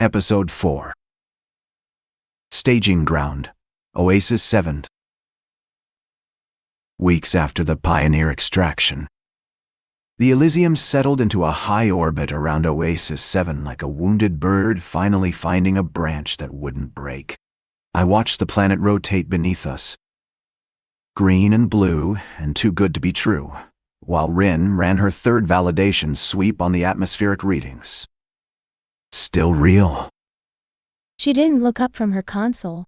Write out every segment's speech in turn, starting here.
Episode 4. Staging Ground, Oasis 7. Weeks after the Pioneer extraction, the Elysium settled into a high orbit around Oasis 7 like a wounded bird finally finding a branch that wouldn't break. I watched the planet rotate beneath us, green and blue and too good to be true, while Rin ran her third validation sweep on the atmospheric readings. Still real. She didn't look up from her console.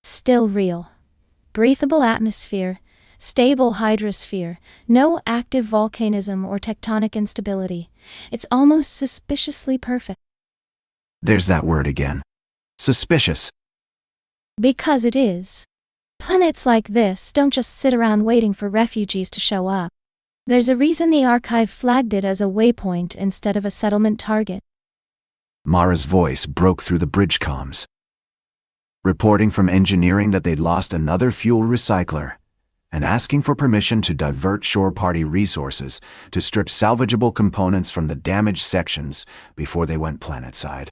Still real. Breathable atmosphere, stable hydrosphere, no active volcanism or tectonic instability. It's almost suspiciously perfect. There's that word again. Suspicious. Because it is. Planets like this don't just sit around waiting for refugees to show up. There's a reason the archive flagged it as a waypoint instead of a settlement target. Mara's voice broke through the bridge comms, reporting from engineering that they'd lost another fuel recycler and asking for permission to divert shore party resources to strip salvageable components from the damaged sections before they went planetside.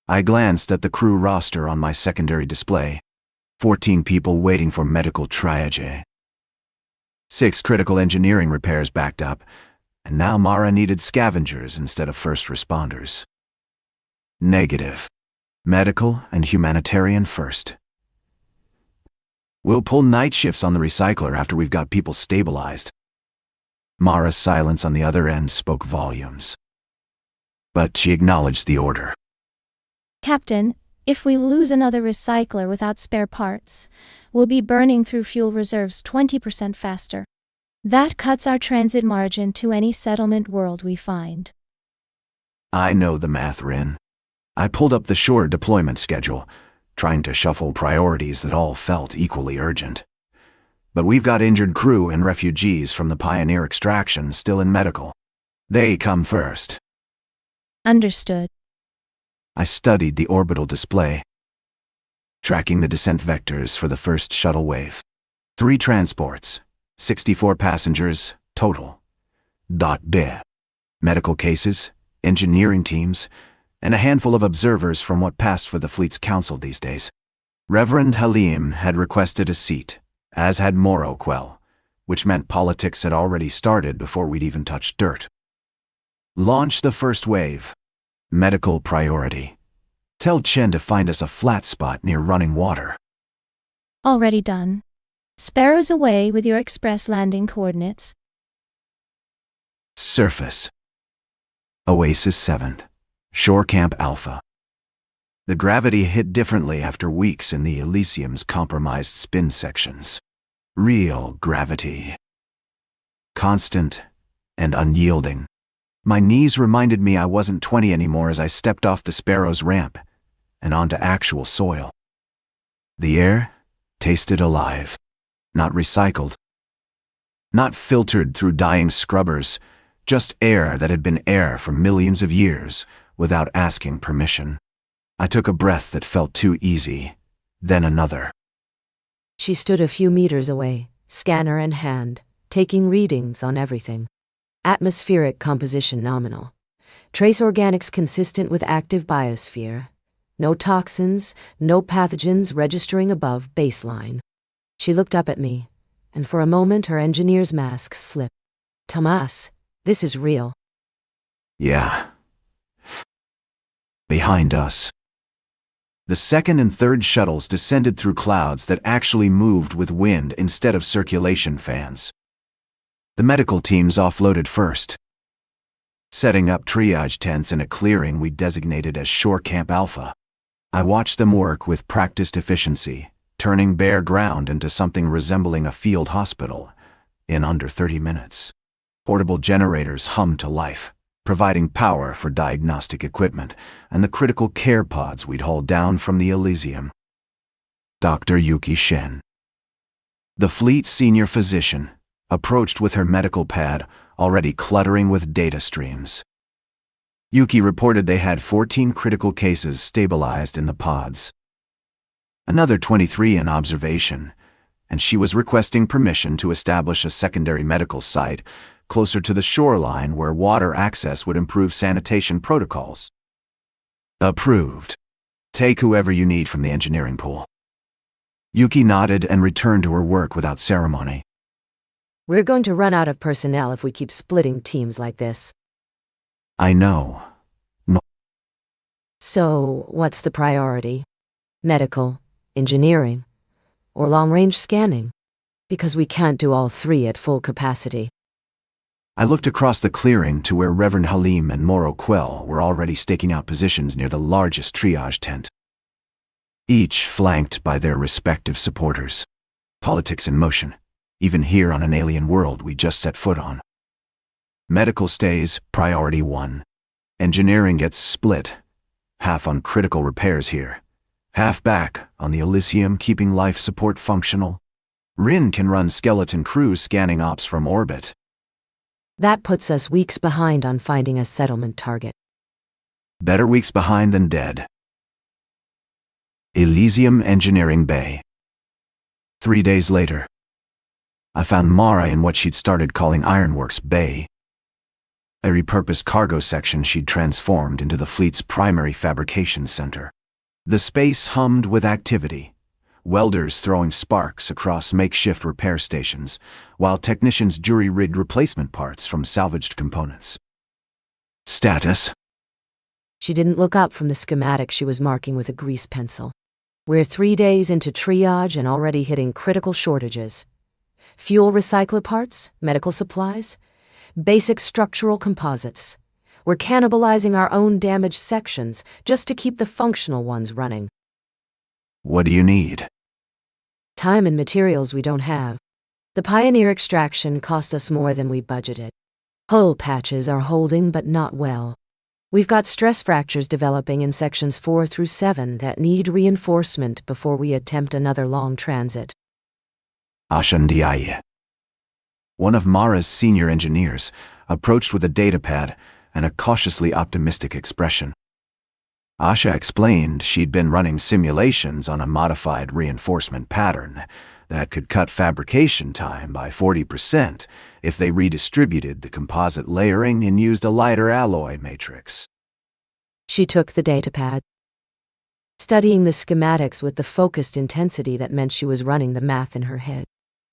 I glanced at the crew roster on my secondary display. 14 people waiting for medical triage. 6 critical engineering repairs backed up, and now Mara needed scavengers instead of first responders. Negative. Medical and humanitarian first. We'll pull night shifts on the recycler after we've got people stabilized. Mara's silence on the other end spoke volumes. But she acknowledged the order. Captain, if we lose another recycler without spare parts, we'll be burning through fuel reserves 20% faster. That cuts our transit margin to any settlement world we find. I know the math, Rin. I pulled up the shore deployment schedule, trying to shuffle priorities that all felt equally urgent. But we've got injured crew and refugees from the Pioneer extraction still in medical. They come first. Understood. I studied the orbital display, tracking the descent vectors for the first shuttle wave. 3 transports, 64 passengers total. Medical cases, engineering teams, and a handful of observers from what passed for the fleet's council these days. Reverend Halim had requested a seat, as had Moro Quell, which meant politics had already started before we'd even touched dirt. Launch the first wave. Medical priority. Tell Chen to find us a flat spot near running water. Already done. Sparrows away with your express landing coordinates. Surface. Oasis 7. Shore Camp Alpha. The gravity hit differently after weeks in the Elysium's compromised spin sections. Real gravity. Constant and unyielding. My knees reminded me I wasn't 20 anymore as I stepped off the Sparrow's ramp and onto actual soil. The air tasted alive, not recycled, not filtered through dying scrubbers, just air that had been air for millions of years without asking permission. I took a breath that felt too easy, then another. She stood a few meters away, scanner in hand, taking readings on everything. Atmospheric composition nominal. Trace organics consistent with active biosphere. No toxins, no pathogens registering above baseline. She looked up at me, and for a moment her engineer's mask slipped. Tomas, this is real. Yeah. Behind us. The second and third shuttles descended through clouds that actually moved with wind instead of circulation fans. The medical teams offloaded first, setting up triage tents in a clearing we designated as Shore Camp Alpha. I watched them work with practiced efficiency, turning bare ground into something resembling a field hospital in under 30 minutes. Portable generators hummed to life, providing power for diagnostic equipment and the critical care pods we'd hauled down from the Elysium. Dr. Yuki Shen, the fleet's senior physician, approached with her medical pad already cluttering with data streams. Yuki reported they had 14 critical cases stabilized in the pods, another 23 in observation, and she was requesting permission to establish a secondary medical site closer to the shoreline where water access would improve sanitation protocols. Approved. Take whoever you need from the engineering pool. Yuki nodded and returned to her work without ceremony. We're going to run out of personnel if we keep splitting teams like this. I know. So, what's the priority? Medical, engineering, or long-range scanning? Because we can't do all three at full capacity. I looked across the clearing to where Reverend Halim and Moro Quell were already staking out positions near the largest triage tent, each flanked by their respective supporters. Politics in motion, even here on an alien world we just set foot on. Medical stays priority 1. Engineering gets split, half on critical repairs here, half back on the Elysium keeping life support functional. Rin can run skeleton crews scanning ops from orbit. That puts us weeks behind on finding a settlement target. Better weeks behind than dead. Elysium Engineering Bay. 3 days later, I found Mara in what she'd started calling Ironworks Bay, a repurposed cargo section she'd transformed into the fleet's primary fabrication center. The space hummed with activity, welders throwing sparks across makeshift repair stations, while technicians jury-rigged replacement parts from salvaged components. Status? She didn't look up from the schematic she was marking with a grease pencil. We're 3 days into triage and already hitting critical shortages. Fuel recycler parts, medical supplies, basic structural composites. We're cannibalizing our own damaged sections just to keep the functional ones running. What do you need? Time and materials we don't have. The Pioneer extraction cost us more than we budgeted. Hull patches are holding but not well. We've got stress fractures developing in sections 4 through 7 that need reinforcement before we attempt another long transit. Ashandiaye. One of Mara's senior engineers approached with a datapad and a cautiously optimistic expression. Asha explained she'd been running simulations on a modified reinforcement pattern that could cut fabrication time by 40% if they redistributed the composite layering and used a lighter alloy matrix. She took the datapad, studying the schematics with the focused intensity that meant she was running the math in her head.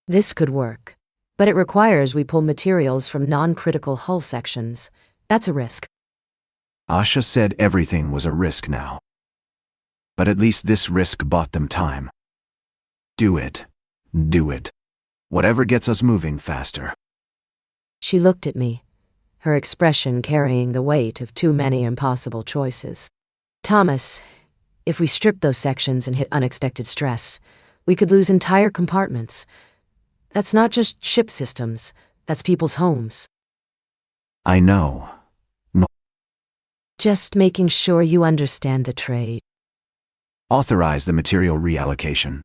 This could work, but it requires we pull materials from non-critical hull sections. That's a risk. Asha said everything was a risk now. But at least this risk bought them time. Do it. Do it. Whatever gets us moving faster. She looked at me, her expression carrying the weight of too many impossible choices. Thomas, if we strip those sections and hit unexpected stress, we could lose entire compartments. That's not just ship systems, that's people's homes. I know. Just making sure you understand the trade. Authorize the material reallocation,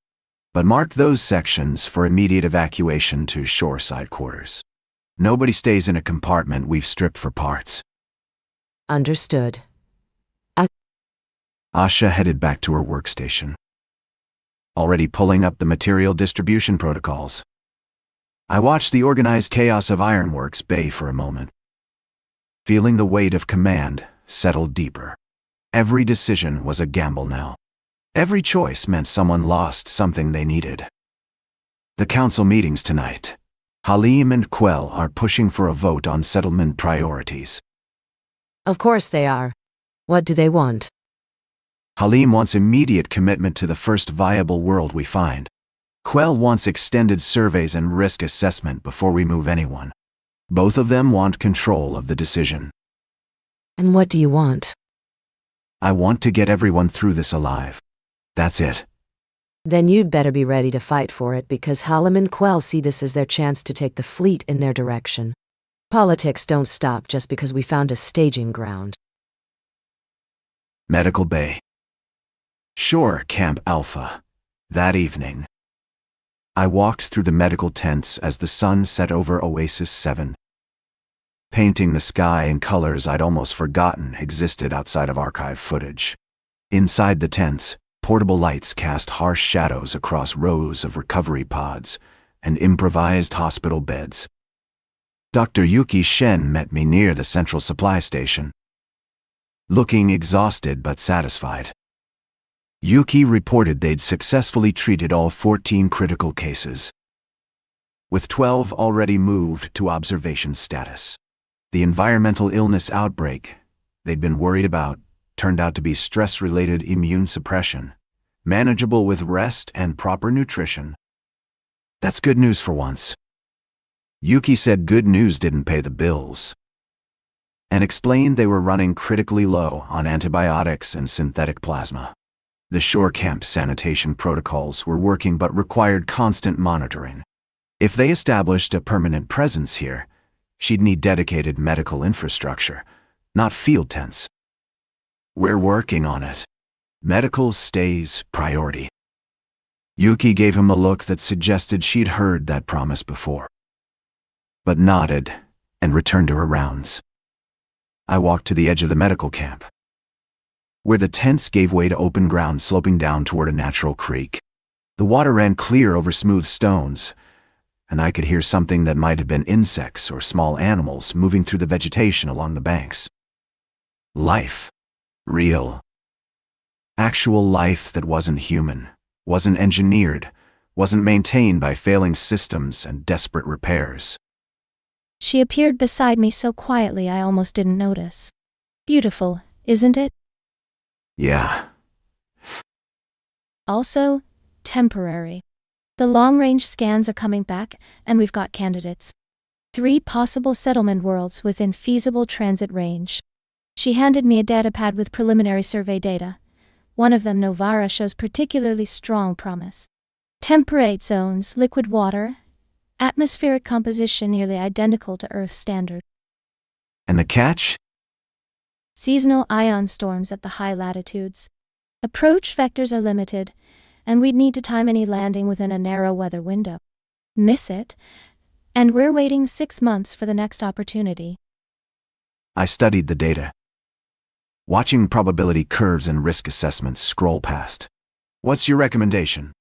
but mark those sections for immediate evacuation to shoreside quarters. Nobody stays in a compartment we've stripped for parts. Understood. Asha headed back to her workstation, already pulling up the material distribution protocols. I watched the organized chaos of Ironworks Bay for a moment, feeling the weight of command settle deeper. Every decision was a gamble now. Every choice meant someone lost something they needed. The council meetings tonight. Halim and Quell are pushing for a vote on settlement priorities. Of course they are. What do they want? Halim wants immediate commitment to the first viable world we find. Quell wants extended surveys and risk assessment before we move anyone. Both of them want control of the decision. And what do you want? I want to get everyone through this alive. That's it. Then you'd better be ready to fight for it, because Halim and Quell see this as their chance to take the fleet in their direction. Politics don't stop just because we found a staging ground. Medical Bay. Shore Camp Alpha. That evening, I walked through the medical tents as the sun set over Oasis 7, painting the sky in colors I'd almost forgotten existed outside of archive footage. Inside the tents, portable lights cast harsh shadows across rows of recovery pods and improvised hospital beds. Dr. Yuki Shen met me near the central supply station. looking exhausted but satisfied. Yuki reported they'd successfully treated all 14 critical cases, with 12 already moved to observation status. The environmental illness outbreak they'd been worried about turned out to be stress-related immune suppression, manageable with rest and proper nutrition. That's good news for once. Yuki said good news didn't pay the bills, and explained they were running critically low on antibiotics and synthetic plasma. The shore camp sanitation protocols were working but required constant monitoring. If they established a permanent presence here, she'd need dedicated medical infrastructure, not field tents. We're working on it. Medical stays priority. Yuki gave him a look that suggested she'd heard that promise before, but nodded and returned to her rounds. I walked to the edge of the medical camp, where the tents gave way to open ground sloping down toward a natural creek. The water ran clear over smooth stones, and I could hear something that might have been insects or small animals moving through the vegetation along the banks. Life. Real. Actual life that wasn't human, wasn't engineered, wasn't maintained by failing systems and desperate repairs. She appeared beside me so quietly I almost didn't notice. Beautiful, isn't it? Yeah. Also, temporary. The long-range scans are coming back, and we've got candidates. 3 possible settlement worlds within feasible transit range. She handed me a datapad with preliminary survey data. One of them, Novara, shows particularly strong promise. Temperate zones, liquid water, atmospheric composition nearly identical to Earth standard. And the catch? Seasonal ion storms at the high latitudes. Approach vectors are limited, and we'd need to time any landing within a narrow weather window. Miss it, and we're waiting 6 months for the next opportunity. I studied the data, watching probability curves and risk assessments scroll past. What's your recommendation?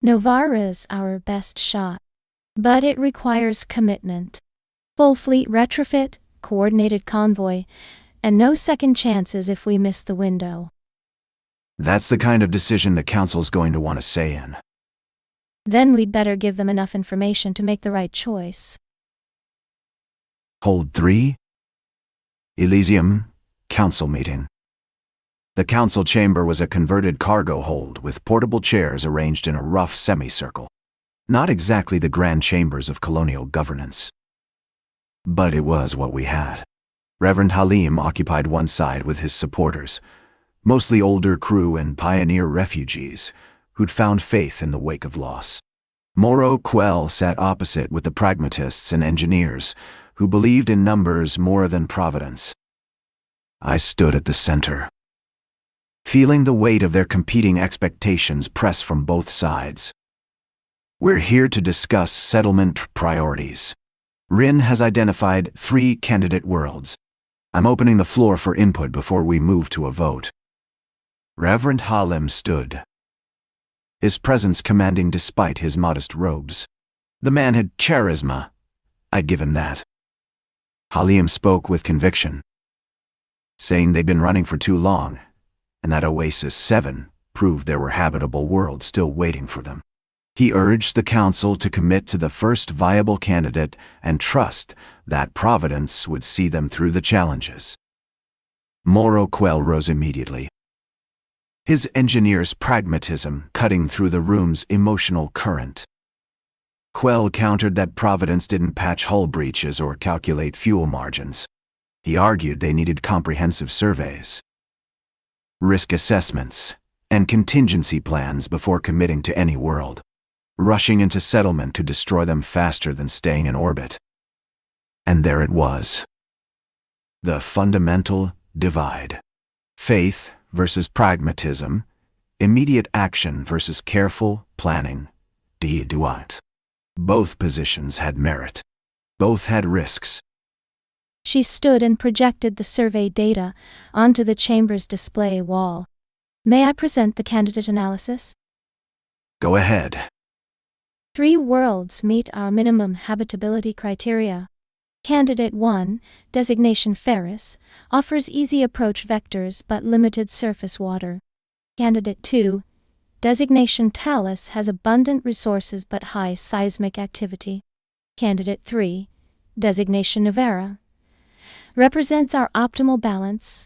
Novara's our best shot, but it requires commitment. Full fleet retrofit, coordinated convoy, and no second chances if we miss the window. That's the kind of decision the Council's going to want a say in. Then we'd better give them enough information to make the right choice. Hold 3? Elysium, Council meeting. The Council chamber was a converted cargo hold with portable chairs arranged in a rough semicircle. Not exactly the grand chambers of colonial governance, but it was what we had. Reverend Halim occupied one side with his supporters, mostly older crew and pioneer refugees who'd found faith in the wake of loss. Moro Quell sat opposite with the pragmatists and engineers who believed in numbers more than providence. I stood at the center, feeling the weight of their competing expectations press from both sides. We're here to discuss settlement priorities. Rin has identified 3 candidate worlds. I'm opening the floor for input before we move to a vote. Reverend Halim stood, his presence commanding despite his modest robes. The man had charisma. I'd give him that. Halim spoke with conviction, saying they'd been running for too long, and that Oasis 7 proved there were habitable worlds still waiting for them. He urged the Council to commit to the first viable candidate and trust that Providence would see them through the challenges. Moro Quell rose immediately, his engineer's pragmatism cutting through the room's emotional current. Quell countered that Providence didn't patch hull breaches or calculate fuel margins. He argued they needed comprehensive surveys, risk assessments, and contingency plans before committing to any world. Rushing into settlement could destroy them faster than staying in orbit. And there it was. The fundamental divide. Faith versus pragmatism, immediate action versus careful planning. Do it. Both positions had merit. Both had risks. She stood and projected the survey data onto the chamber's display wall. May I present the candidate analysis? Go ahead. 3 worlds meet our minimum habitability criteria. Candidate 1, designation Ferris, offers easy approach vectors but limited surface water. Candidate 2, designation Talus, has abundant resources but high seismic activity. Candidate 3, designation Novara, represents our optimal balance: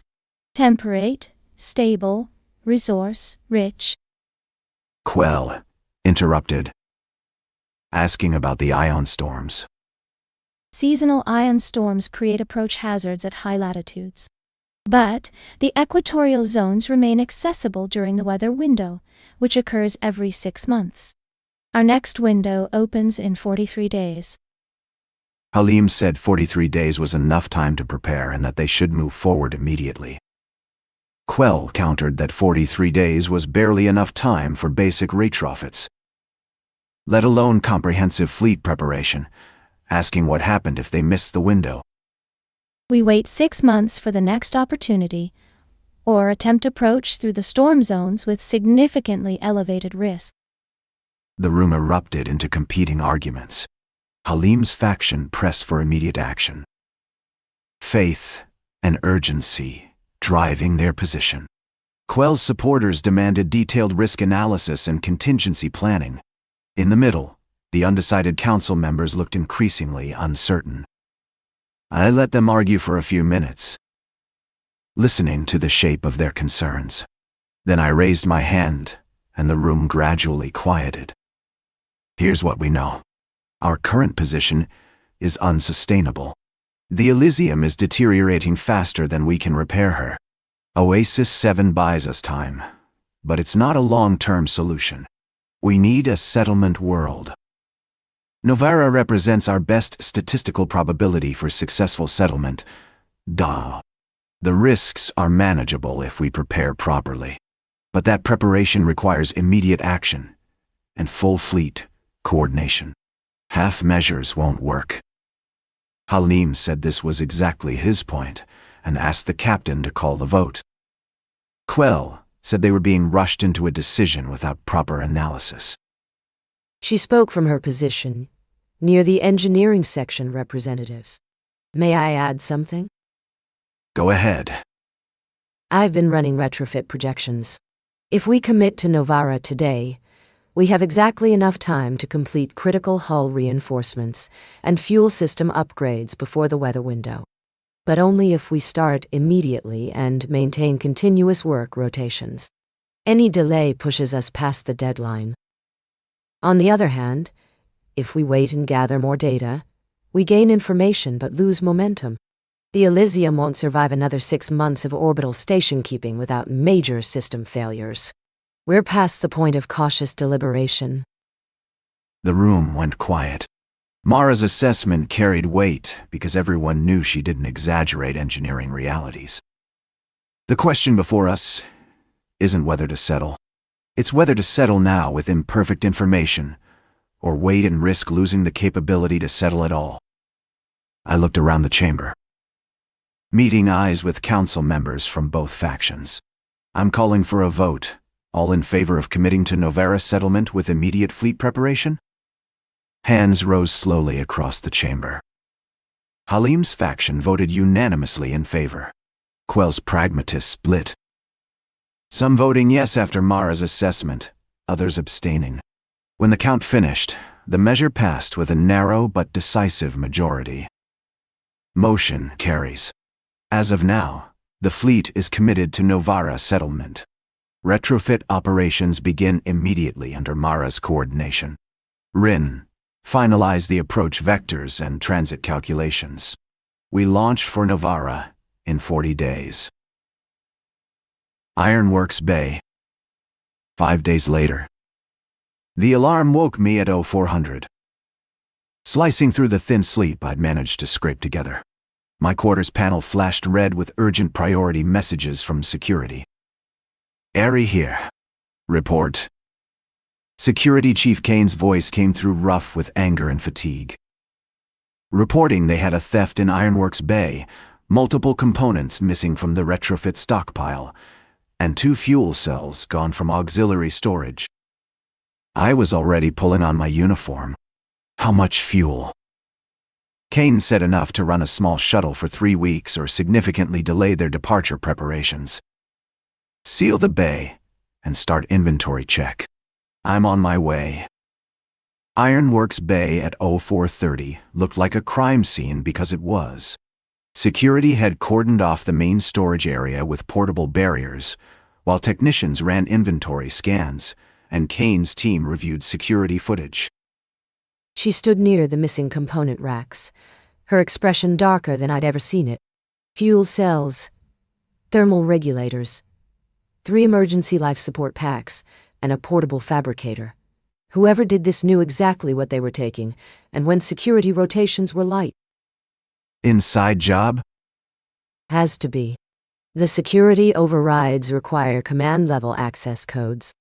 temperate, stable, resource rich. Quell interrupted, asking about the ion storms. Seasonal ion storms create approach hazards at high latitudes. But the equatorial zones remain accessible during the weather window, which occurs every 6 months. Our next window opens in 43 days. Halim said 43 days was enough time to prepare and that they should move forward immediately. Quell countered that 43 days was barely enough time for basic retrofits, let alone comprehensive fleet preparation, asking what happened if they missed the window. We wait 6 months for the next opportunity, or attempt approach through the storm zones with significantly elevated risk. The room erupted into competing arguments. Halim's faction pressed for immediate action, faith and urgency driving their position. Quell's supporters demanded detailed risk analysis and contingency planning. In the middle, the undecided council members looked increasingly uncertain. I let them argue for a few minutes, listening to the shape of their concerns. Then I raised my hand, and the room gradually quieted. Here's what we know. Our current position is unsustainable. The Elysium is deteriorating faster than we can repair her. Oasis 7 buys us time, but it's not a long-term solution. We need a settlement world. Novara represents our best statistical probability for successful settlement. The risks are manageable if we prepare properly, but that preparation requires immediate action and full fleet coordination. Half measures won't work. Halim said this was exactly his point and asked the captain to call the vote. Quell said they were being rushed into a decision without proper analysis. She spoke from her position, near the engineering section representatives. May I add something? Go ahead. I've been running retrofit projections. If we commit to Novara today, we have exactly enough time to complete critical hull reinforcements and fuel system upgrades before the weather window. But only if we start immediately and maintain continuous work rotations. Any delay pushes us past the deadline. On the other hand, if we wait and gather more data, we gain information but lose momentum. The Elysium won't survive another 6 months of orbital station keeping without major system failures. We're past the point of cautious deliberation. The room went quiet. Mara's assessment carried weight because everyone knew she didn't exaggerate engineering realities. The question before us isn't whether to settle. It's whether to settle now with imperfect information, or wait and risk losing the capability to settle at all. I looked around the chamber, meeting eyes with council members from both factions. I'm calling for a vote. All in favor of committing to Novara settlement with immediate fleet preparation? Hands rose slowly across the chamber. Halim's faction voted unanimously in favor. Quell's pragmatists split. Some voting yes after Mara's assessment, others abstaining. When the count finished, the measure passed with a narrow but decisive majority. Motion carries. As of now, the fleet is committed to Novara settlement. Retrofit operations begin immediately under Mara's coordination. Rin, finalize the approach vectors and transit calculations. We launch for Novara in 40 days. Ironworks Bay. 5 days later. The alarm woke me at 0400. Slicing through the thin sleep I'd managed to scrape together. My quarters panel flashed red with urgent priority messages from security. Eri here. Report. Security Chief Kane's voice came through rough with anger and fatigue. Reporting they had a theft in Ironworks Bay, multiple components missing from the retrofit stockpile, and 2 fuel cells gone from auxiliary storage. I was already pulling on my uniform. How much fuel? Kane said enough to run a small shuttle for 3 weeks or significantly delay their departure preparations. Seal the bay and start inventory check. I'm on my way. Ironworks Bay at 0430 looked like a crime scene because it was. Security had cordoned off the main storage area with portable barriers, while technicians ran inventory scans, and Kane's team reviewed security footage. She stood near the missing component racks, her expression darker than I'd ever seen it. Fuel cells, thermal regulators, 3 emergency life support packs, and a portable fabricator. Whoever did this knew exactly what they were taking, and when security rotations were light. Inside job? Has to be. The security overrides require command-level access codes.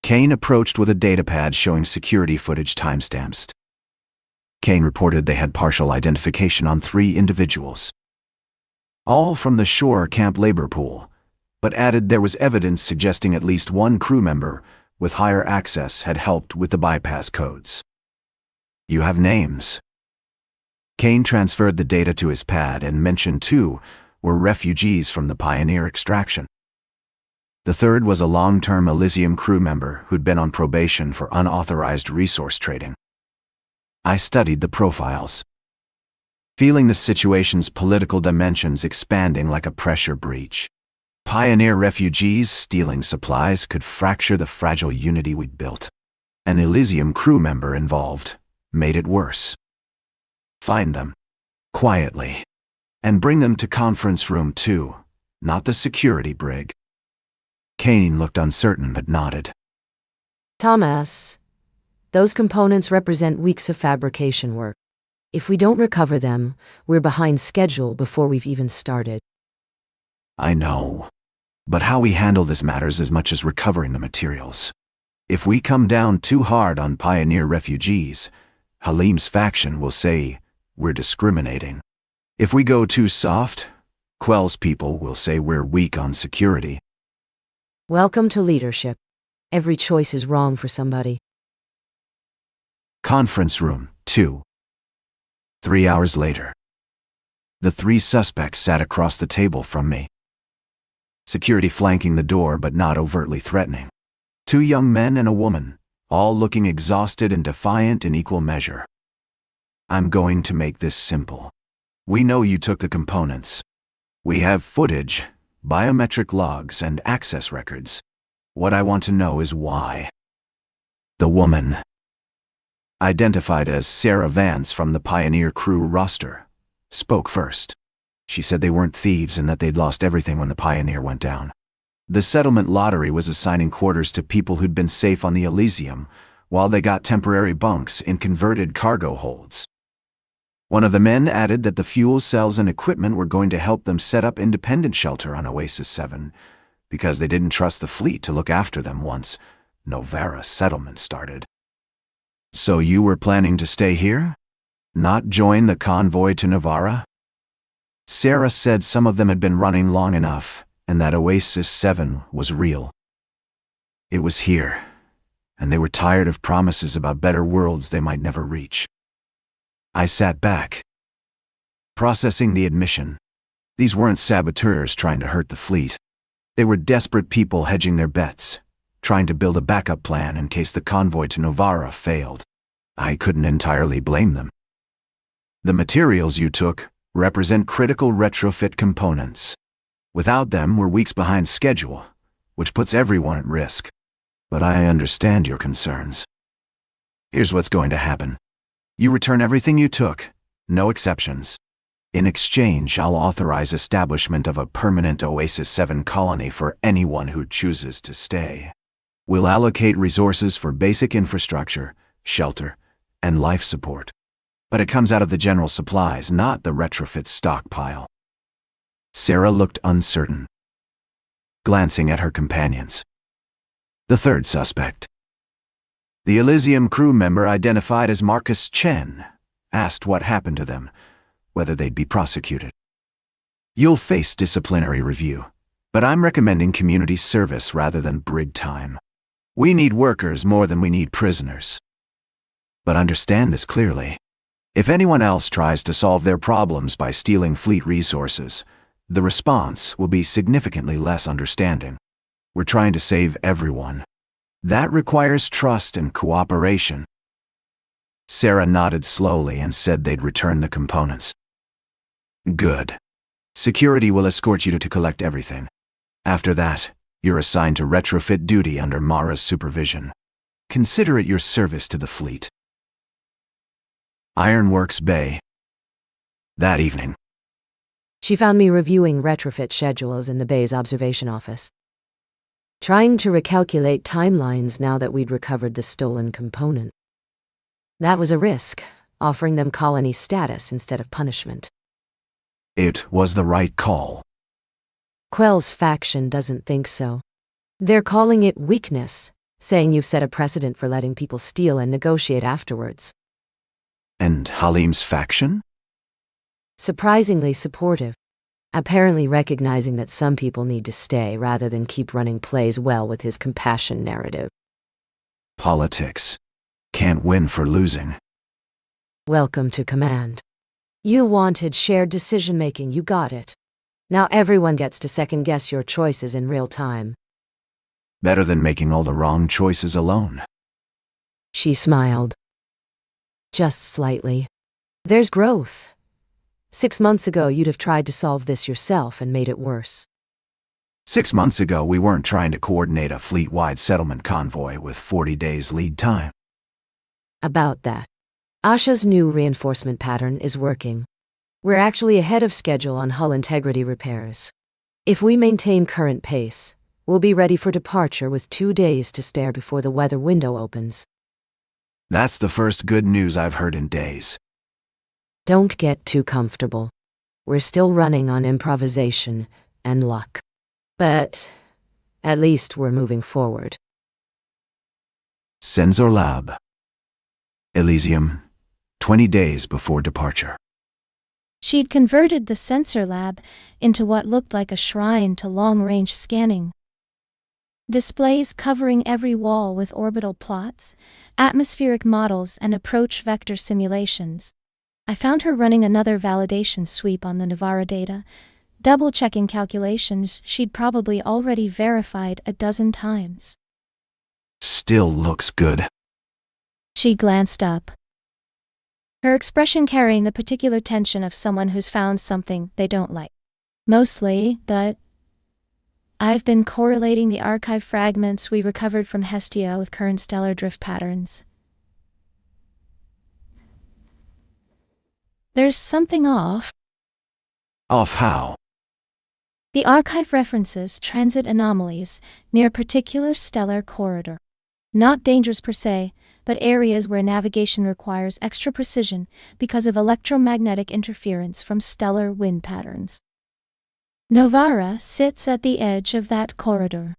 Kane approached with a datapad showing security footage timestamps. Kane reported they had partial identification on 3 individuals. All from the shore camp labor pool, but added there was evidence suggesting at least 1 crew member with higher access had helped with the bypass codes. You have names. Kane transferred the data to his pad and mentioned 2 were refugees from the Pioneer extraction. The 3rd was a long-term Elysium crew member who'd been on probation for unauthorized resource trading. I studied the profiles, feeling the situation's political dimensions expanding like a pressure breach. Pioneer refugees stealing supplies could fracture the fragile unity we'd built. An Elysium crew member involved made it worse. Find them, quietly, and bring them to conference room 2, not the security brig. Kane looked uncertain but nodded. Tomas, those components represent weeks of fabrication work. If we don't recover them, we're behind schedule before we've even started. I know. But how we handle this matters as much as recovering the materials. If we come down too hard on Pioneer refugees, Halim's faction will say we're discriminating. If we go too soft, Quell's people will say we're weak on security. Welcome to leadership. Every choice is wrong for somebody. Conference room 2. 3 hours later. The 3 suspects sat across the table from me. Security flanking the door but not overtly threatening. 2 young men and a woman, all looking exhausted and defiant in equal measure. I'm going to make this simple. We know you took the components. We have footage, biometric logs, and access records. What I want to know is why. The woman, identified as Sarah Vance from the Pioneer crew roster, spoke first. She said they weren't thieves and that they'd lost everything when the Pioneer went down. The settlement lottery was assigning quarters to people who'd been safe on the Elysium, while they got temporary bunks in converted cargo holds. One of the men added that the fuel cells and equipment were going to help them set up independent shelter on Oasis 7, because they didn't trust the fleet to look after them once Novara settlement started. So you were planning to stay here? Not join the convoy to Novara? Sarah said some of them had been running long enough, and that Oasis 7 was real. It was here, and they were tired of promises about better worlds they might never reach. I sat back, processing the admission. These weren't saboteurs trying to hurt the fleet. They were desperate people hedging their bets, trying to build a backup plan in case the convoy to Novara failed. I couldn't entirely blame them. The materials you took represent critical retrofit components. Without them, we're weeks behind schedule, which puts everyone at risk. But I understand your concerns. Here's what's going to happen. You return everything you took, no exceptions. In exchange, I'll authorize establishment of a permanent Oasis 7 colony for anyone who chooses to stay. We'll allocate resources for basic infrastructure, shelter, and life support. But it comes out of the general supplies, not the retrofit stockpile. Sarah looked uncertain, glancing at her companions. The 3rd suspect, the Elysium crew member identified as Marcus Chen, asked what happened to them, whether they'd be prosecuted. You'll face disciplinary review, but I'm recommending community service rather than brig time. We need workers more than we need prisoners. But understand this clearly. If anyone else tries to solve their problems by stealing fleet resources, the response will be significantly less understanding. We're trying to save everyone. That requires trust and cooperation. Sarah nodded slowly and said they'd return the components. Good. Security will escort you to collect everything. After that, you're assigned to retrofit duty under Mara's supervision. Consider it your service to the fleet. Ironworks Bay. That evening. She found me reviewing retrofit schedules in the bay's observation office. Trying to recalculate timelines now that we'd recovered the stolen component. That was a risk, offering them colony status instead of punishment. It was the right call. Quell's faction doesn't think so. They're calling it weakness, saying you've set a precedent for letting people steal and negotiate afterwards. And Halim's faction? Surprisingly supportive, apparently recognizing that some people need to stay rather than keep running plays well with his compassion narrative. Politics. Can't win for losing. Welcome to command. You wanted shared decision-making, you got it. Now everyone gets to second-guess your choices in real time. Better than making all the wrong choices alone. She smiled. Just slightly. There's growth. 6 months ago you'd have tried to solve this yourself and made it worse. 6 months ago we weren't trying to coordinate a fleet-wide settlement convoy with 40 days lead time. About that. Asha's new reinforcement pattern is working. We're actually ahead of schedule on hull integrity repairs. If we maintain current pace, we'll be ready for departure with 2 days to spare before the weather window opens. That's the first good news I've heard in days. Don't get too comfortable. We're still running on improvisation and luck. But at least we're moving forward. Sensor Lab. Elysium, 20 days before departure. She'd converted the sensor lab into what looked like a shrine to long-range scanning. Displays covering every wall with orbital plots, atmospheric models, and approach vector simulations. I found her running another validation sweep on the Novara data, double-checking calculations she'd probably already verified a dozen times. Still looks good. She glanced up, her expression carrying the particular tension of someone who's found something they don't like. Mostly, but I've been correlating the archive fragments we recovered from Hestia with current stellar drift patterns. There's something off. Off how? The archive references transit anomalies near a particular stellar corridor. Not dangers per se, but areas where navigation requires extra precision because of electromagnetic interference from stellar wind patterns. Novara sits at the edge of that corridor.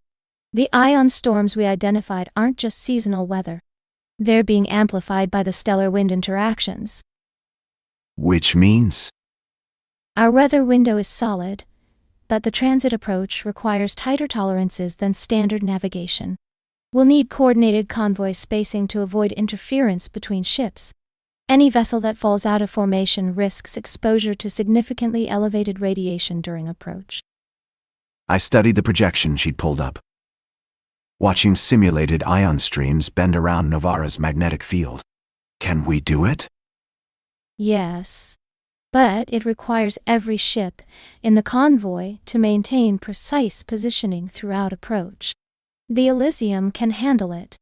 The ion storms we identified aren't just seasonal weather. They're being amplified by the stellar wind interactions. Which means? Our weather window is solid, but the transit approach requires tighter tolerances than standard navigation. We'll need coordinated convoy spacing to avoid interference between ships. Any vessel that falls out of formation risks exposure to significantly elevated radiation during approach. I studied the projection she'd pulled up. Watching simulated ion streams bend around Novara's magnetic field. Can we do it? Yes. But it requires every ship in the convoy to maintain precise positioning throughout approach. The Elysium can handle it.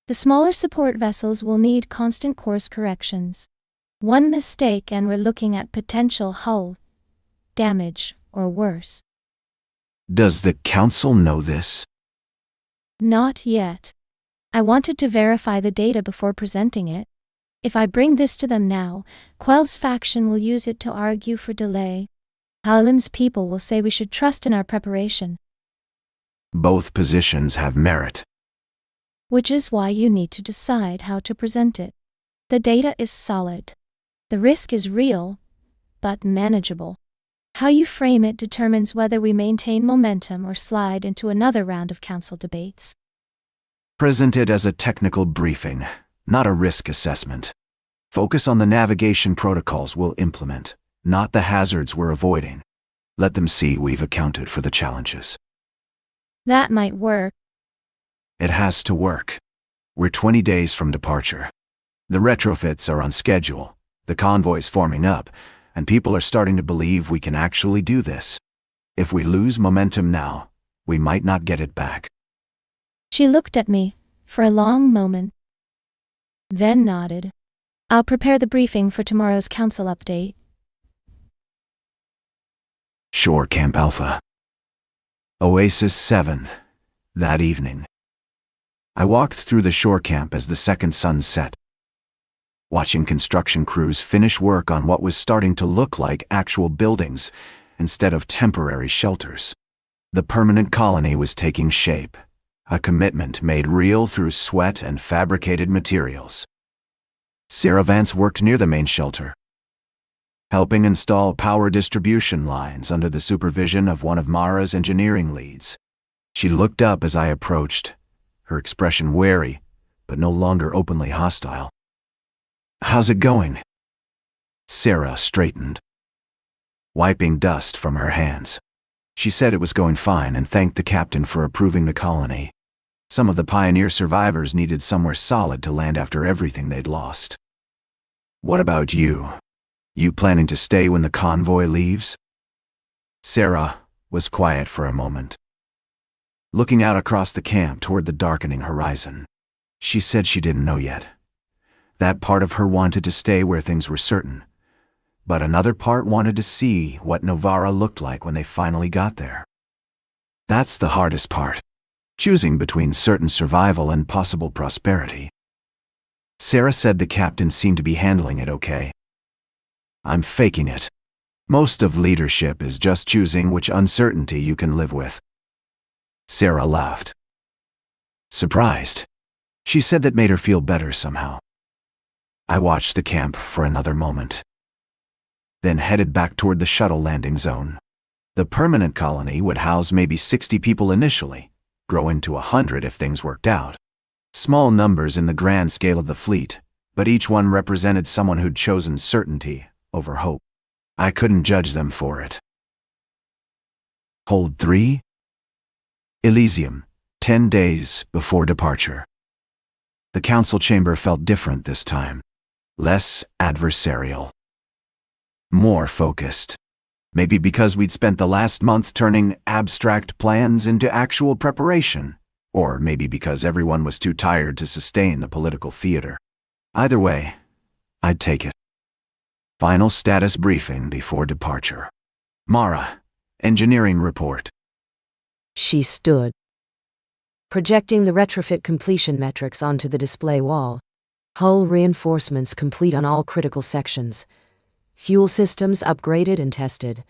The smaller support vessels will need constant course corrections. One mistake and we're looking at potential hull damage or worse. Does the Council know this? Not yet. I wanted to verify the data before presenting it. If I bring this to them now, Quell's faction will use it to argue for delay. Halim's people will say we should trust in our preparation. Both positions have merit. Which is why you need to decide how to present it. The data is solid. The risk is real, but manageable. How you frame it determines whether we maintain momentum or slide into another round of council debates. Present it as a technical briefing, not a risk assessment. Focus on the navigation protocols we'll implement, not the hazards we're avoiding. Let them see we've accounted for the challenges. That might work. It has to work. We're 20 days from departure. The retrofits are on schedule, the convoy's forming up, and people are starting to believe we can actually do this. If we lose momentum now, we might not get it back. She looked at me for a long moment, then nodded. I'll prepare the briefing for tomorrow's council update. Shore Camp Alpha. Oasis 7. That evening. I walked through the shore camp as the second sun set, watching construction crews finish work on what was starting to look like actual buildings instead of temporary shelters. The permanent colony was taking shape, a commitment made real through sweat and fabricated materials. Sarah Vance worked near the main shelter, helping install power distribution lines under the supervision of one of Mara's engineering leads. She looked up as I approached, her expression wary, but no longer openly hostile. "How's it going?" Sarah straightened, wiping dust from her hands. She said it was going fine and thanked the captain for approving the colony. Some of the pioneer survivors needed somewhere solid to land after everything they'd lost. "What about you? You planning to stay when the convoy leaves?" Sarah was quiet for a moment, looking out across the camp toward the darkening horizon. She said she didn't know yet. That part of her wanted to stay where things were certain, but another part wanted to see what Novara looked like when they finally got there. That's the hardest part, choosing between certain survival and possible prosperity. Sarah said the captain seemed to be handling it okay. "I'm faking it. Most of leadership is just choosing which uncertainty you can live with." Sarah laughed, surprised. She said that made her feel better somehow. I watched the camp for another moment, then headed back toward the shuttle landing zone. The permanent colony would house maybe 60 people initially, grow into 100 if things worked out. Small numbers in the grand scale of the fleet, but each one represented someone who'd chosen certainty over hope. I couldn't judge them for it. Hold 3. Elysium, 10 days before departure. The council chamber felt different this time. Less adversarial. More focused. Maybe because we'd spent the last month turning abstract plans into actual preparation. Or maybe because everyone was too tired to sustain the political theater. Either way, I'd take it. Final status briefing before departure. Mara, engineering report. She stood, projecting the retrofit completion metrics onto the display wall. Hull reinforcements complete on all critical sections. Fuel systems upgraded and tested.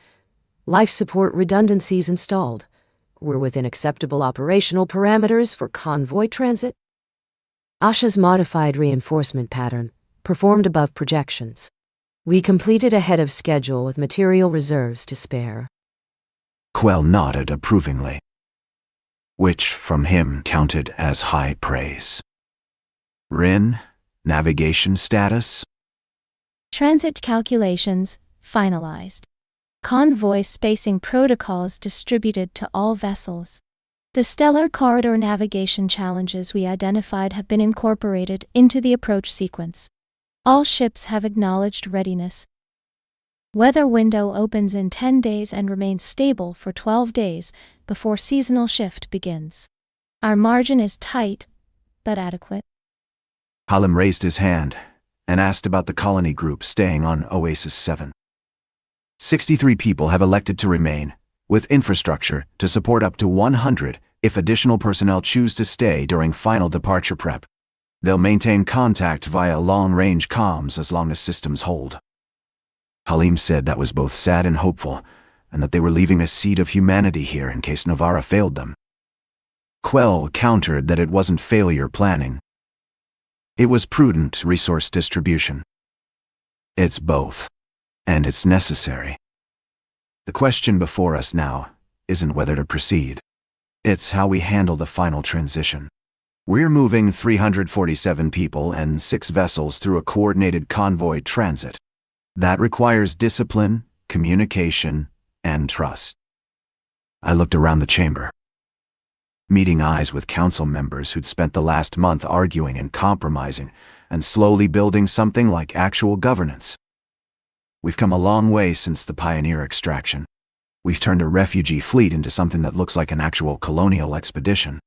Life support redundancies installed. We're within acceptable operational parameters for convoy transit. Asha's modified reinforcement pattern performed above projections. We completed ahead of schedule with material reserves to spare. Quell nodded approvingly, which from him counted as high praise. Rin, navigation status? Transit calculations finalized. Convoy spacing protocols distributed to all vessels. The stellar corridor navigation challenges we identified have been incorporated into the approach sequence. All ships have acknowledged readiness. Weather window opens in 10 days and remains stable for 12 days before seasonal shift begins. Our margin is tight, but adequate. Halim raised his hand and asked about the colony group staying on Oasis 7. 63 people have elected to remain, with infrastructure to support up to 100 if additional personnel choose to stay during final departure prep. They'll maintain contact via long-range comms as long as systems hold. Halim said that was both sad and hopeful, and that they were leaving a seed of humanity here in case Novara failed them. Quell countered that it wasn't failure planning. It was prudent resource distribution. It's both. And it's necessary. The question before us now isn't whether to proceed. It's how we handle the final transition. We're moving 347 people and 6 vessels through a coordinated convoy transit. That requires discipline, communication, and trust. I looked around the chamber, meeting eyes with council members who'd spent the last month arguing and compromising and slowly building something like actual governance. We've come a long way since the pioneer extraction. We've turned a refugee fleet into something that looks like an actual colonial expedition.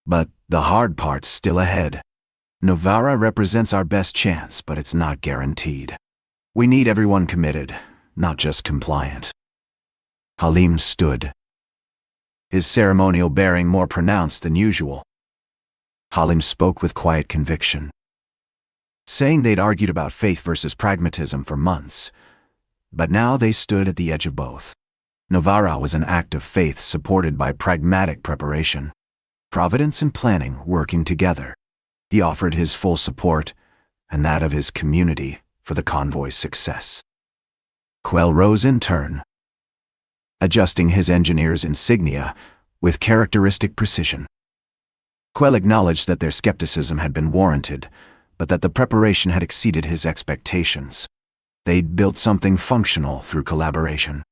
But the hard part's still ahead. Novara represents our best chance, but it's not guaranteed. We need everyone committed, not just compliant. Halim stood, his ceremonial bearing more pronounced than usual. Halim spoke with quiet conviction, saying they'd argued about faith versus pragmatism for months, but now they stood at the edge of both. Novara was an act of faith supported by pragmatic preparation, providence and planning working together. He offered his full support, and that of his community, for the convoy's success. Quell rose in turn, adjusting his engineer's insignia with characteristic precision. Quell acknowledged that their skepticism had been warranted, but that the preparation had exceeded his expectations. They'd built something functional through collaboration.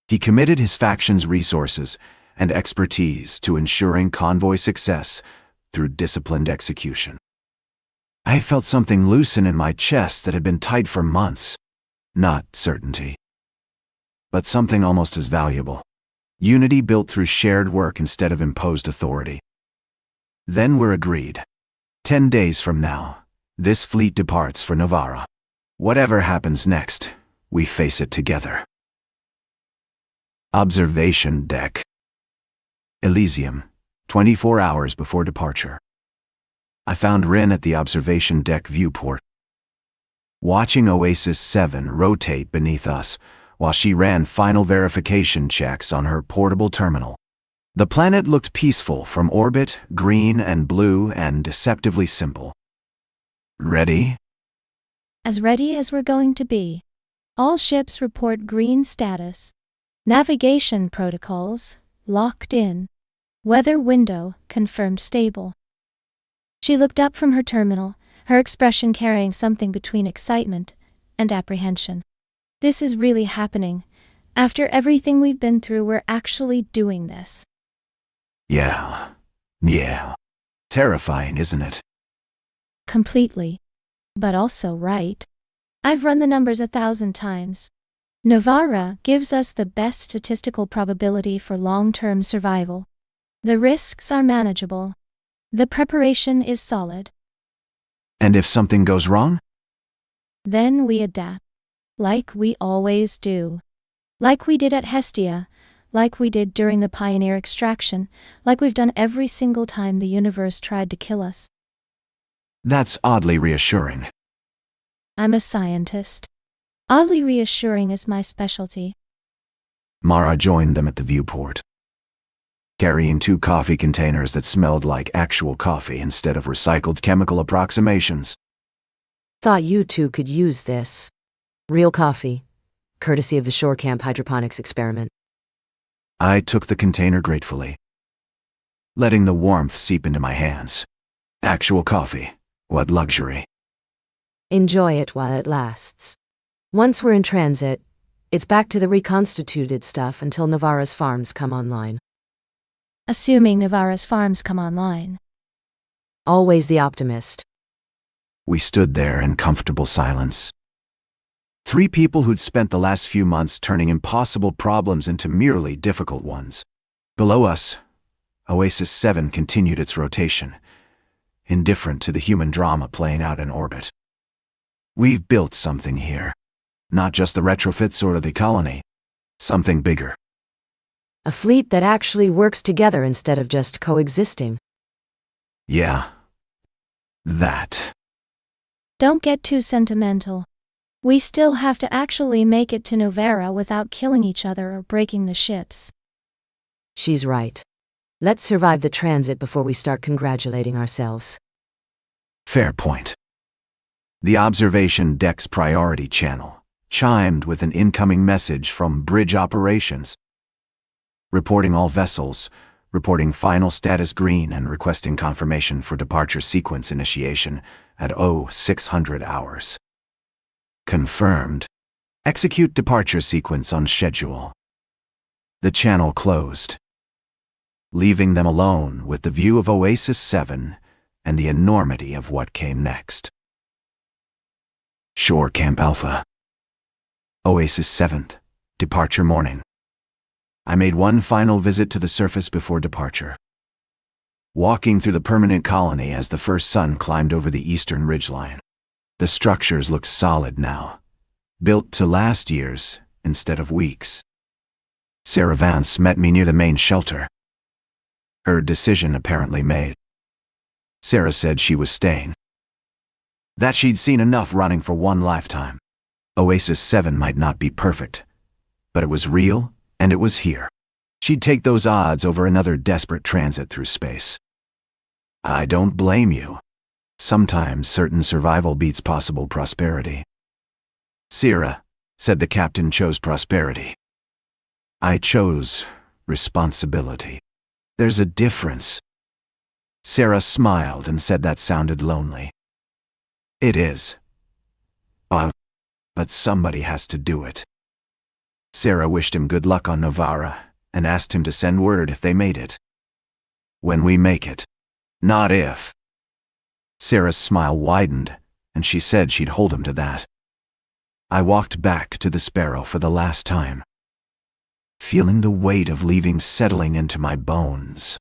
He committed his faction's resources and expertise to ensuring convoy success through disciplined execution. I felt something loosen in my chest that had been tight for months. Not certainty, but something almost as valuable. Unity built through shared work instead of imposed authority. Then we're agreed. 10 days from now, this fleet departs for Novara. Whatever happens next, we face it together. Observation deck. Elysium, 24 hours before departure. I found Rin at the observation deck viewport, watching Oasis 7 rotate beneath us while she ran final verification checks on her portable terminal. The planet looked peaceful from orbit, green and blue and deceptively simple. Ready? As ready as we're going to be. All ships report green status. Navigation protocols, locked in. Weather window, confirmed stable. She looked up from her terminal, her expression carrying something between excitement and apprehension. This is really happening. After everything we've been through, we're actually doing this. Yeah. Terrifying, isn't it? Completely. But also right. I've run the numbers 1,000 times. Novara gives us the best statistical probability for long-term survival. The risks are manageable. The preparation is solid. And if something goes wrong? Then we adapt. Like we always do. Like we did at Hestia. Like we did during the pioneer extraction. Like we've done every single time the universe tried to kill us. That's oddly reassuring. I'm a scientist. Oddly reassuring is my specialty. Mara joined them at the viewport, carrying 2 coffee containers that smelled like actual coffee instead of recycled chemical approximations. Thought you two could use this. Real coffee, courtesy of the shore camp hydroponics experiment. I took the container gratefully, letting the warmth seep into my hands. Actual coffee, what luxury. Enjoy it while it lasts. Once we're in transit, it's back to the reconstituted stuff until Novara's farms come online. Assuming Novara's farms come online. Always the optimist. We stood there in comfortable silence. 3 people who'd spent the last few months turning impossible problems into merely difficult ones. Below us, Oasis 7 continued its rotation, indifferent to the human drama playing out in orbit. We've built something here. Not just the retrofits or the colony. Something bigger. A fleet that actually works together instead of just coexisting. Yeah. That. Don't get too sentimental. We still have to actually make it to Novara without killing each other or breaking the ships. She's right. Let's survive the transit before we start congratulating ourselves. Fair point. The observation deck's priority channel chimed with an incoming message from bridge operations, reporting all vessels, reporting final status green and requesting confirmation for departure sequence initiation at 0600 hours. Confirmed. Execute departure sequence on schedule. The channel closed, leaving them alone with the view of Oasis 7 and the enormity of what came next. Shore Camp Alpha. Oasis 7th, departure morning. I made one final visit to the surface before departure. Walking through the permanent colony as the first sun climbed over the eastern ridgeline. The structures looked solid now, built to last years instead of weeks. Sarah Vance met me near the main shelter. Her decision apparently made. Sarah said she was staying. That she'd seen enough running for one lifetime. Oasis 7 might not be perfect, but it was real and it was here. She'd take those odds over another desperate transit through space. I don't blame you. Sometimes certain survival beats possible prosperity. Sarah said the captain chose prosperity. I chose responsibility. There's a difference. Sarah smiled and said that sounded lonely. It is. But somebody has to do it. Sarah wished him good luck on Novara and asked him to send word if they made it. When we make it. Not if. Sarah's smile widened, and she said she'd hold him to that. I walked back to the Sparrow for the last time, feeling the weight of leaving settling into my bones.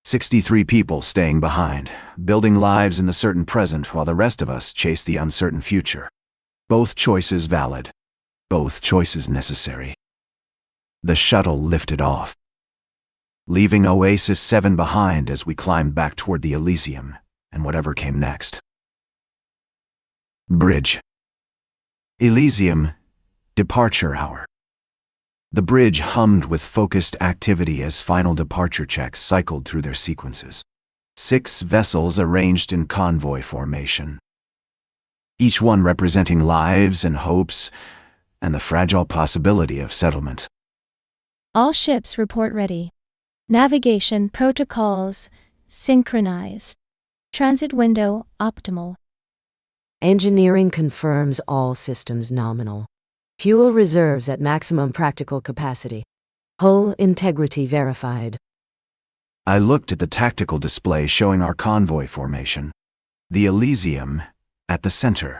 63 people staying behind, building lives in the certain present while the rest of us chase the uncertain future. Both choices valid. Both choices necessary. The shuttle lifted off, leaving Oasis 7 behind as we climbed back toward the Elysium and whatever came next. Bridge. Elysium, departure hour. The bridge hummed with focused activity as final departure checks cycled through their sequences. 6 vessels arranged in convoy formation, each one representing lives and hopes and the fragile possibility of settlement. All ships report ready. Navigation protocols synchronized. Transit window optimal. Engineering confirms all systems nominal. Fuel reserves at maximum practical capacity. Hull integrity verified. I looked at the tactical display showing our convoy formation. The Elysium at the center,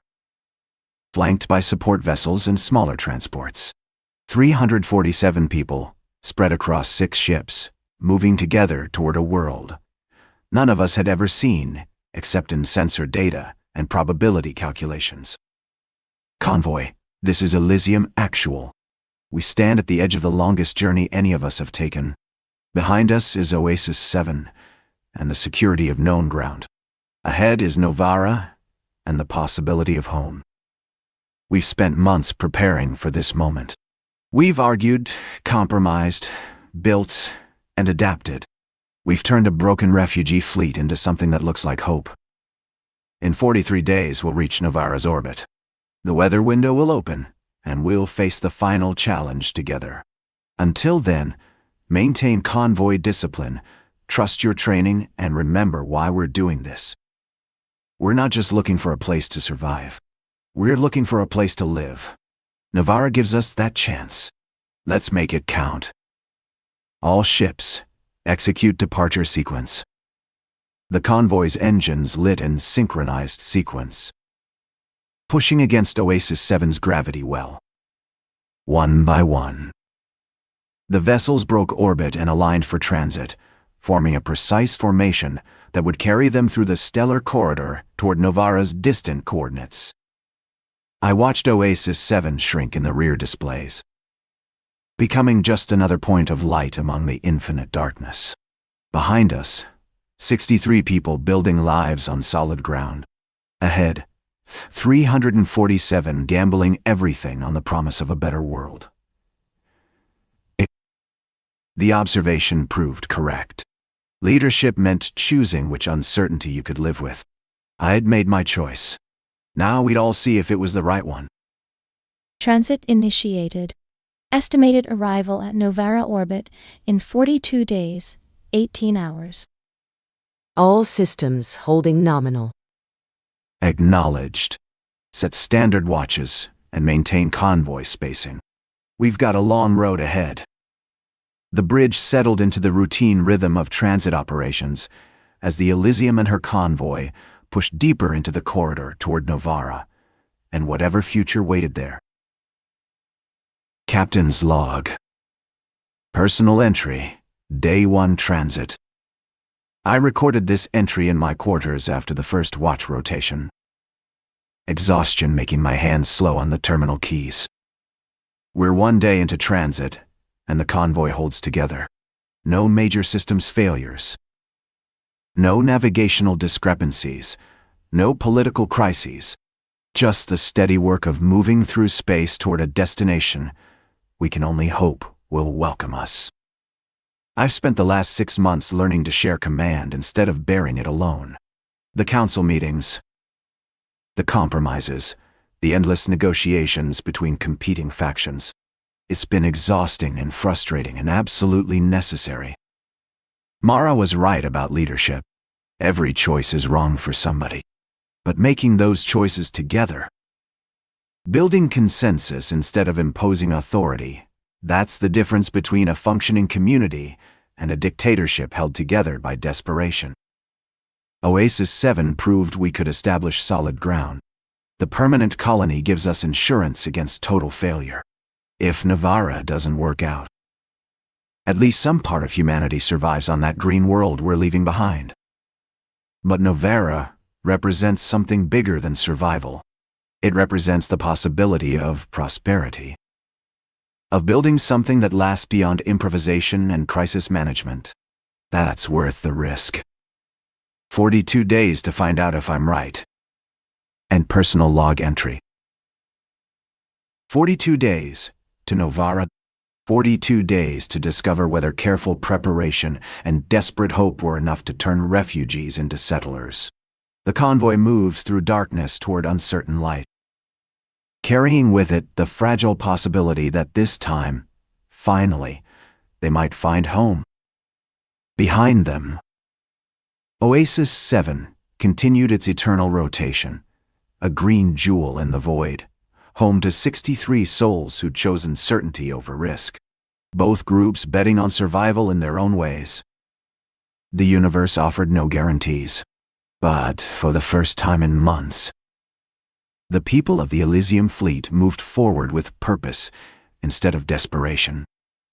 flanked by support vessels and smaller transports. 347 people, spread across 6 ships, moving together toward a world none of us had ever seen, except in sensor data and probability calculations. Convoy, this is Elysium Actual. We stand at the edge of the longest journey any of us have taken. Behind us is Oasis 7 and the security of known ground. Ahead is Novara and the possibility of home. We've spent months preparing for this moment. We've argued, compromised, built, and adapted. We've turned a broken refugee fleet into something that looks like hope. In 43 days, we'll reach Novara's orbit. The weather window will open, and we'll face the final challenge together. Until then, maintain convoy discipline, trust your training, and remember why we're doing this. We're not just looking for a place to survive. We're looking for a place to live. Novara gives us that chance. Let's make it count. All ships, execute departure sequence. The convoy's engines lit in synchronized sequence, pushing against Oasis 7's gravity well. One by one, the vessels broke orbit and aligned for transit, forming a precise formation that would carry them through the stellar corridor toward Novara's distant coordinates. I watched Oasis 7 shrink in the rear displays, becoming just another point of light among the infinite darkness. Behind us, 63 people building lives on solid ground. Ahead, 347 gambling everything on the promise of a better world. The observation proved correct. Leadership meant choosing which uncertainty you could live with. I had made my choice. Now we'd all see if it was the right one. Transit initiated. Estimated arrival at Novara orbit in 42 days, 18 hours. All systems holding nominal. Acknowledged. Set standard watches and maintain convoy spacing. We've got a long road ahead. The bridge settled into the routine rhythm of transit operations as the Elysium and her convoy pushed deeper into the corridor toward Novara and whatever future waited there. Captain's log. Personal entry, Day 1 transit. I recorded this entry in my quarters after the first watch rotation. Exhaustion making my hands slow on the terminal keys. We're 1 day into transit, and the convoy holds together. No major systems failures. No navigational discrepancies. No political crises. Just the steady work of moving through space toward a destination we can only hope will welcome us. I've spent the last 6 months learning to share command instead of bearing it alone. The council meetings, the compromises, the endless negotiations between competing factions. It's been exhausting and frustrating and absolutely necessary. Mara was right about leadership. Every choice is wrong for somebody. But making those choices together, building consensus instead of imposing authority, that's the difference between a functioning community and a dictatorship held together by desperation. Oasis 7 proved we could establish solid ground. The permanent colony gives us insurance against total failure. If Novara doesn't work out, at least some part of humanity survives on that green world we're leaving behind. But Novara represents something bigger than survival. It represents the possibility of prosperity, of building something that lasts beyond improvisation and crisis management. That's worth the risk. 42 days to find out if I'm right. And personal log entry. 42 days to Novara. 42 days to discover whether careful preparation and desperate hope were enough to turn refugees into settlers. The convoy moves through darkness toward uncertain light, carrying with it the fragile possibility that this time, finally, they might find home. Behind them, Oasis 7 continued its eternal rotation, a green jewel in the void, home to 63 souls who'd chosen certainty over risk, both groups betting on survival in their own ways. The universe offered no guarantees, but for the first time in months, the people of the Elysium fleet moved forward with purpose instead of desperation.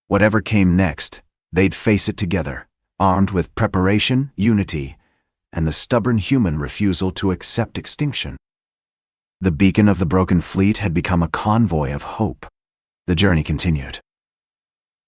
Whatever came next, they'd face it together, armed with preparation, unity, and the stubborn human refusal to accept extinction. The beacon of the broken fleet had become a convoy of hope. The journey continued.